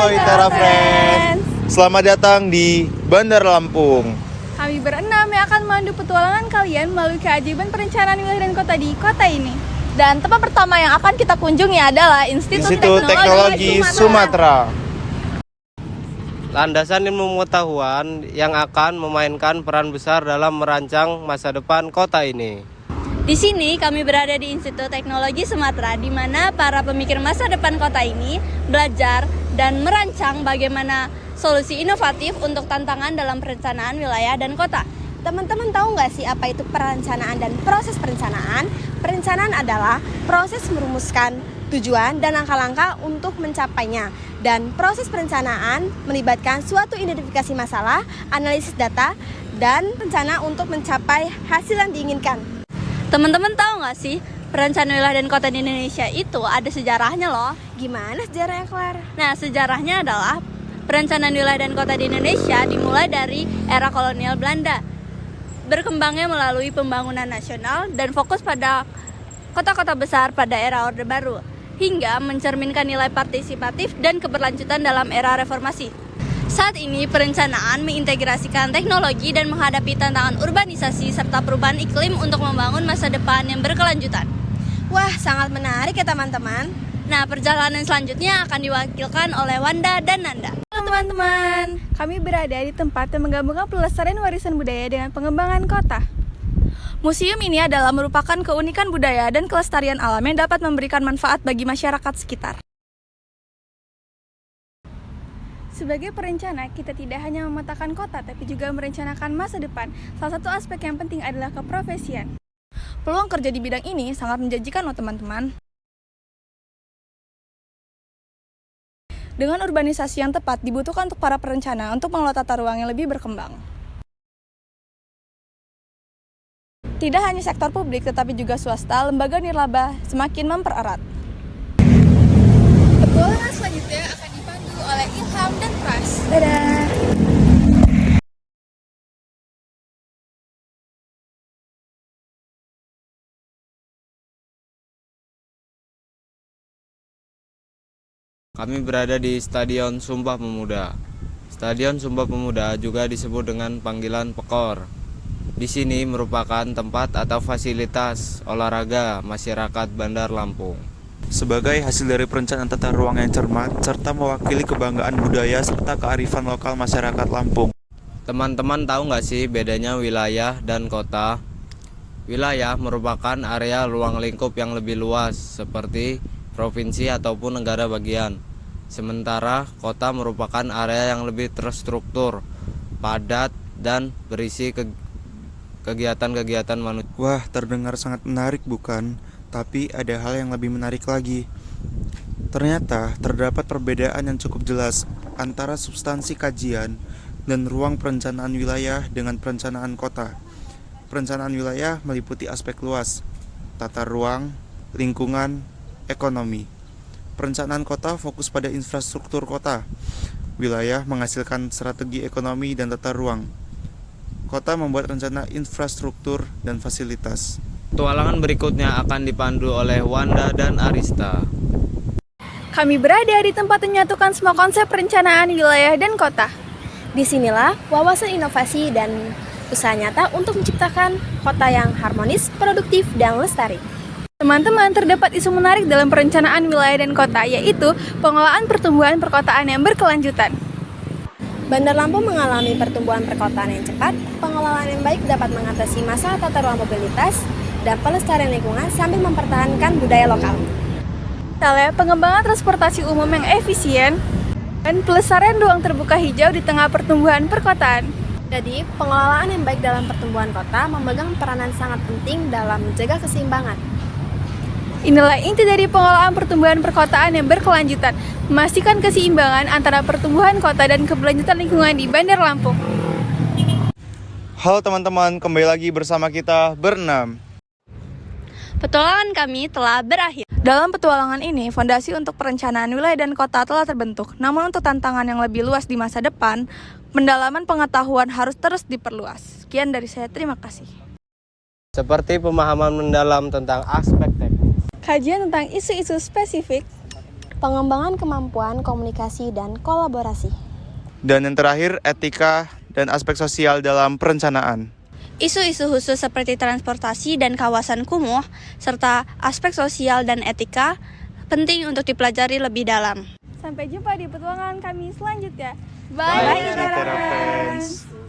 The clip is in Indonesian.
Halo Itera Friends. Selamat datang di Bandar Lampung. Kami berenam yang akan memandu petualangan kalian melalui keajaiban perencanaan wilayah dan kota di kota ini. Dan tempat pertama yang akan kita kunjungi adalah Institut Teknologi Sumatera. Landasan ilmu pengetahuan yang akan memainkan peran besar dalam merancang masa depan kota ini. Di sini kami berada di Institut Teknologi Sumatera, di mana para pemikir masa depan kota ini belajar dan merancang bagaimana solusi inovatif untuk tantangan dalam perencanaan wilayah dan kota. Teman-teman tahu nggak sih apa itu perencanaan dan proses perencanaan? Perencanaan adalah proses merumuskan tujuan dan langkah-langkah untuk mencapainya. Dan proses perencanaan melibatkan suatu identifikasi masalah, analisis data, dan rencana untuk mencapai hasil yang diinginkan. Teman-teman tahu nggak sih, perencanaan wilayah dan kota di Indonesia itu ada sejarahnya loh. Gimana sejarahnya, Clara? Nah, sejarahnya adalah perencanaan wilayah dan kota di Indonesia dimulai dari era kolonial Belanda. Berkembangnya melalui pembangunan nasional dan fokus pada kota-kota besar pada era Orde Baru, hingga mencerminkan nilai partisipatif dan keberlanjutan dalam era reformasi. Saat ini perencanaan mengintegrasikan teknologi dan menghadapi tantangan urbanisasi serta perubahan iklim untuk membangun masa depan yang berkelanjutan. Wah, sangat menarik ya teman-teman. Nah, perjalanan selanjutnya akan diwakilkan oleh Wanda dan Nanda. Halo teman-teman, kami berada di tempat yang menggabungkan pelestarian warisan budaya dengan pengembangan kota. Museum ini adalah merupakan keunikan budaya dan kelestarian alam yang dapat memberikan manfaat bagi masyarakat sekitar. Sebagai perencana, kita tidak hanya memetakan kota, tapi juga merencanakan masa depan. Salah satu aspek yang penting adalah keprofesian. Peluang kerja di bidang ini sangat menjanjikan loh teman-teman. Dengan urbanisasi yang tepat dibutuhkan untuk para perencana untuk mengelola tata ruang yang lebih berkembang. Tidak hanya sektor publik, tetapi juga swasta, lembaga nirlaba semakin mempererat. Petualangan selanjutnya akan dipandu oleh Ilham dan Pras. Dadah! Kami berada di Stadion Sumpah Pemuda. Stadion Sumpah Pemuda juga disebut dengan panggilan Pekor. Di sini merupakan tempat atau fasilitas olahraga masyarakat Bandar Lampung. Sebagai hasil dari perencanaan tata ruang yang cermat serta mewakili kebanggaan budaya serta kearifan lokal masyarakat Lampung. Teman-teman tahu nggak sih bedanya wilayah dan kota? Wilayah merupakan area ruang lingkup yang lebih luas seperti provinsi ataupun negara bagian. Sementara kota merupakan area yang lebih terstruktur, padat, dan berisi kegiatan-kegiatan manusia. Wah, terdengar sangat menarik bukan? Tapi ada hal yang lebih menarik lagi. Ternyata terdapat perbedaan yang cukup jelas antara substansi kajian dan ruang perencanaan wilayah dengan perencanaan kota. Perencanaan wilayah meliputi aspek luas, tata ruang, lingkungan, ekonomi. Perencanaan kota fokus pada infrastruktur kota. Wilayah menghasilkan strategi ekonomi dan tata ruang. Kota membuat rencana infrastruktur dan fasilitas. Petualangan berikutnya akan dipandu oleh Wanda dan Arista. Kami berada di tempat menyatukan semua konsep perencanaan wilayah dan kota. Disinilah wawasan inovasi dan usaha nyata untuk menciptakan kota yang harmonis, produktif, dan lestari. Teman-teman, terdapat isu menarik dalam perencanaan wilayah dan kota, yaitu pengelolaan pertumbuhan perkotaan yang berkelanjutan. Bandar Lampung mengalami pertumbuhan perkotaan yang cepat. Pengelolaan yang baik dapat mengatasi masalah tata ruang mobilitas dan pelestarian lingkungan sambil mempertahankan budaya lokal. Misalnya, pengembangan transportasi umum yang efisien dan pelestarian ruang terbuka hijau di tengah pertumbuhan perkotaan. Jadi, pengelolaan yang baik dalam pertumbuhan kota memegang peranan sangat penting dalam menjaga keseimbangan. Inilah inti dari pengelolaan pertumbuhan perkotaan yang berkelanjutan, memastikan keseimbangan antara pertumbuhan kota dan keberlanjutan lingkungan di Bandar Lampung. Halo teman-teman, kembali lagi bersama kita berenam. Petualangan kami telah berakhir. Dalam petualangan ini, fondasi untuk perencanaan wilayah dan kota telah terbentuk. Namun untuk tantangan yang lebih luas di masa depan, pendalaman pengetahuan harus terus diperluas. Sekian dari saya, terima kasih. Seperti pemahaman mendalam tentang aspek teknis, Kajian tentang isu-isu spesifik, pengembangan kemampuan komunikasi dan kolaborasi. Dan yang terakhir, etika dan aspek sosial dalam perencanaan. Isu-isu khusus seperti transportasi dan kawasan kumuh, serta aspek sosial dan etika penting untuk dipelajari lebih dalam. Sampai jumpa di petualangan kami selanjutnya. Bye, Mitra Friends.